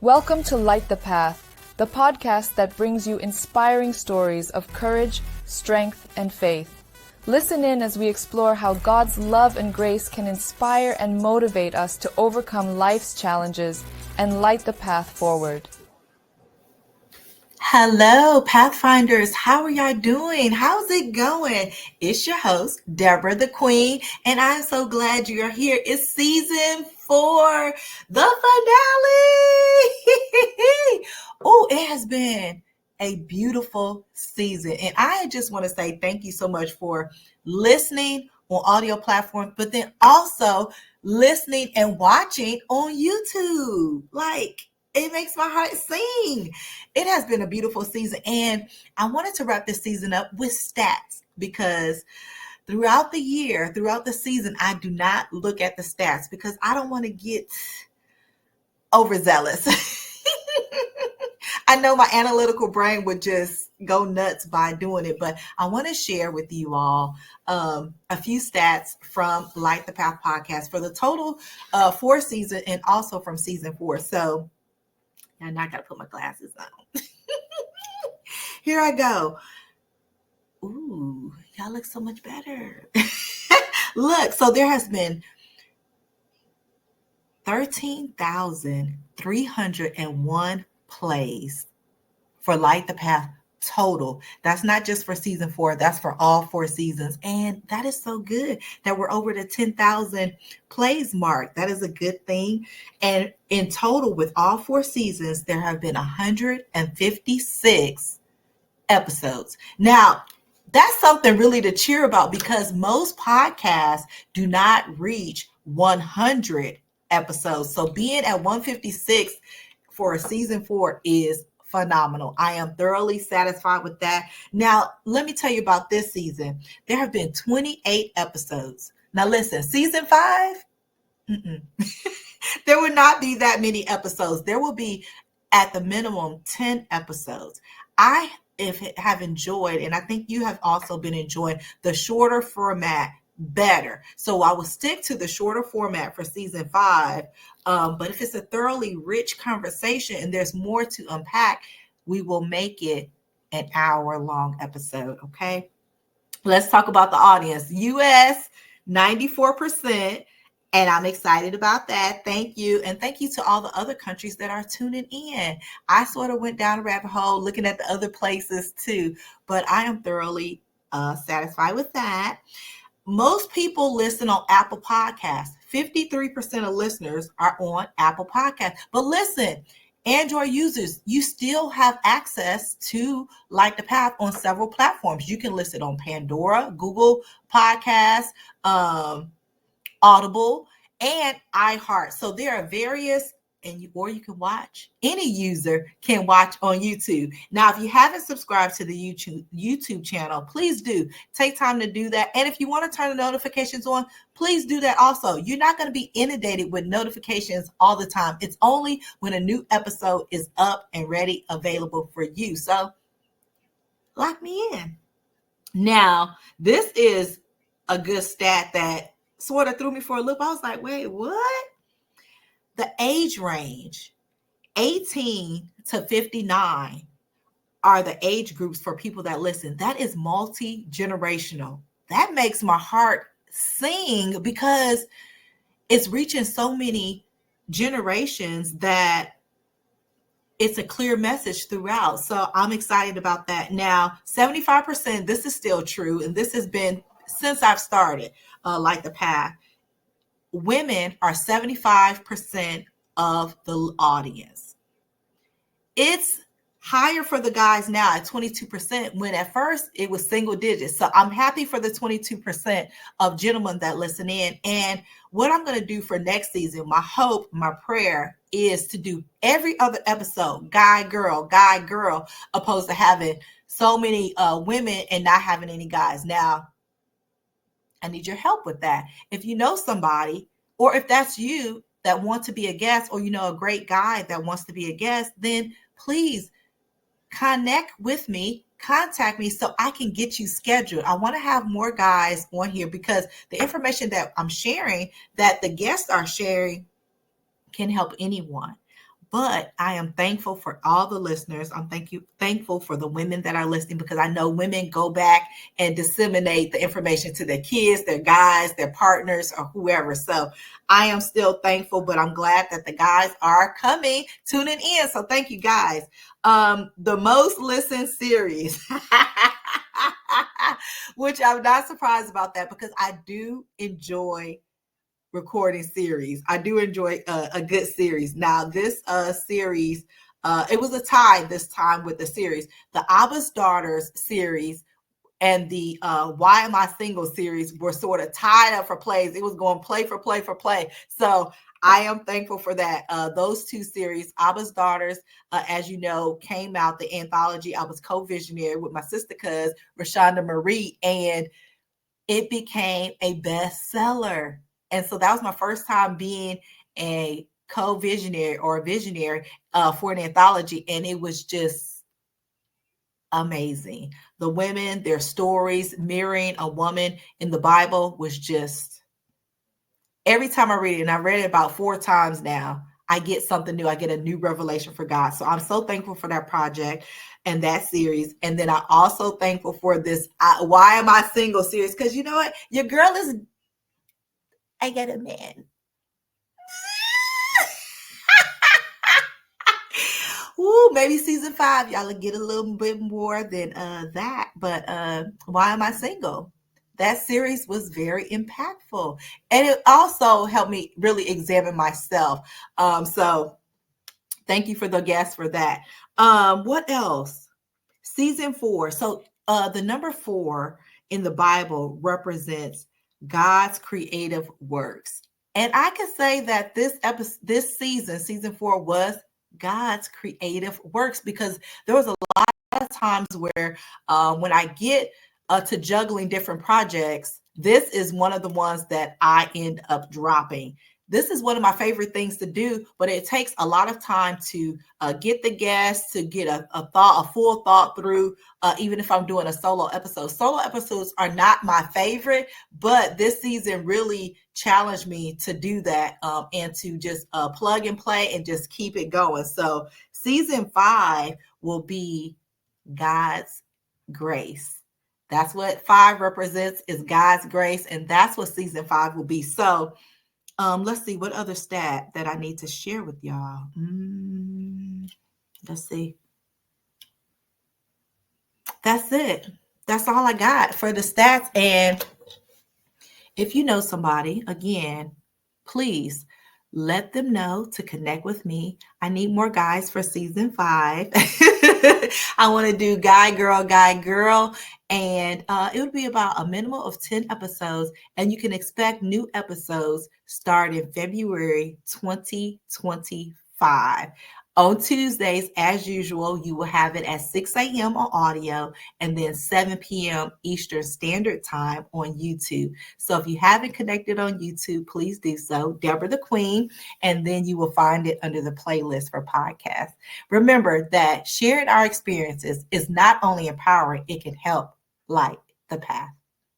Welcome to Light the Path, the podcast that brings you inspiring stories of courage, strength, and faith. Listen in as we explore how God's love and grace can inspire and motivate us to overcome life's challenges and light the path forward. Hello, Pathfinders. How are y'all doing? How's it going? It's your host, Deborah the Queen, and I'm so glad you're here. It's season 4, the finale. Oh, it has been a beautiful season, and I just want to say thank you so much for listening on audio platforms, but then also listening and watching on YouTube. It makes my heart sing. It has been a beautiful season, and I wanted to wrap this season up with stats because throughout the year, throughout the season, I do not look at the stats because I don't want to get overzealous. I know my analytical brain would just go nuts by doing it, but I want to share with you all a few stats from Light the Path podcast for the total 4 season and also from season 4. So now I got to put my glasses on. Here I go. Ooh, y'all look so much better. Look, so there has been 13,301 plays for Light the Path total. That's not just for season 4, that's for all 4 seasons. And that is so good that we're over the 10,000 plays mark. That is a good thing. And in total, with all 4 seasons, there have been 156 episodes. Now, that's something really to cheer about because most podcasts do not reach 100 episodes. So being at 156 for season 4 is phenomenal. I am thoroughly satisfied with that. Now, let me tell you about this season. There have been 28 episodes. Now, listen, season 5, there will not be that many episodes. There will be at the minimum 10 episodes. I have enjoyed, and I think you have also been enjoying the shorter format better. So I will stick to the shorter format for season 5. But if it's a thoroughly rich conversation and there's more to unpack, we will make it an hour-long episode, okay? Let's talk about the audience. US, 94%, and I'm excited about that. Thank you. And thank you to all the other countries that are tuning in. I sort of went down a rabbit hole looking at the other places too, but I am thoroughly satisfied with that. Most people listen on Apple Podcasts. 53% of listeners are on Apple Podcasts. But listen, Android users, you still have access to Light the Path on several platforms. You can listen on Pandora, Google Podcasts, Audible, and iHeart. So there are various, or you can watch. Any user can watch on YouTube. Now, if you haven't subscribed to the YouTube channel, please do. Take time to do that. And if you want to turn the notifications on, please do that also. You're not going to be inundated with notifications all the time. It's only when a new episode is up and ready, available for you. So lock me in. Now, this is a good stat that sort of threw me for a loop. I was like, wait, what? The age range, 18 to 59, are the age groups for people that listen. That is multi-generational. That makes my heart sing because it's reaching so many generations that it's a clear message throughout. So I'm excited about that. Now, 75%, this is still true, and this has been since I've started Light the Path. Women are 75% of the audience. It's higher for the guys now at 22%, when at first it was single digits. So I'm happy for the 22% of gentlemen that listen in. And what I'm going to do for next season, my hope, my prayer is to do every other episode, guy, girl, opposed to having so many women and not having any guys. Now, I need your help with that. If you know somebody, or if that's you that want to be a guest, or you know a great guy that wants to be a guest, then please connect with me, contact me so I can get you scheduled. I want to have more guys on here because the information that I'm sharing, that the guests are sharing, can help anyone. But I am thankful for all the listeners. I'm thankful for the women that are listening, because I know women go back and disseminate the information to their kids, their guys, their partners, or whoever. So I am still thankful, but I'm glad that the guys are tuning in. So thank you, guys. The most listened series, which I'm not surprised about that, because I do enjoy recording series. I do enjoy a good series. Now, this series, it was a tie this time with the series. The Abba's Daughters series and the Why Am I Single series were sort of tied up for plays. It was going play for play for play. So I am thankful for that. Those two series, Abba's Daughters, as you know, came out, the anthology. I was co-visionary with my sister cuz, Rashonda Marie, and it became a bestseller. And so that was my first time being a co-visionary or a visionary for an anthology. And it was just amazing. The women, their stories, mirroring a woman in the Bible was just, every time I read it, and I read it about 4 times now, I get something new. I get a new revelation for God. So I'm so thankful for that project and that series. And then I'm also thankful for this Why Am I Single series, because you know what? Your girl is, I got a man. Ooh, maybe season 5, y'all will get a little bit more than that. But Why Am I Single? That series was very impactful. And it also helped me really examine myself. So thank you for the guests for that. What else? Season 4. So the number 4 in the Bible represents God's creative works. And I can say that this season 4, was God's creative works, because there was a lot of times where when I get to juggling different projects, this is one of the ones that I end up dropping. This is one of my favorite things to do, but it takes a lot of time to get the guests, to get a full thought through, even if I'm doing a solo episode. Solo episodes are not my favorite, but this season really challenged me to do that and to just plug and play and just keep it going. So season 5 will be God's grace. That's what 5 represents, is God's grace, and that's what season 5 will be. So let's see what other stat that I need to share with y'all. Let's see. That's it. That's all I got for the stats. And if you know somebody, again, please let them know to connect with me. I need more guys for season 5. I want to do guy, girl. And it would be about a minimum of 10 episodes. And you can expect new episodes starting February 2025. On Tuesdays, as usual, you will have it at 6 a.m. on audio and then 7 p.m. Eastern Standard Time on YouTube. So if you haven't connected on YouTube, please do so, Deborah the Queen, and then you will find it under the playlist for podcasts. Remember that sharing our experiences is not only empowering, it can help light the path.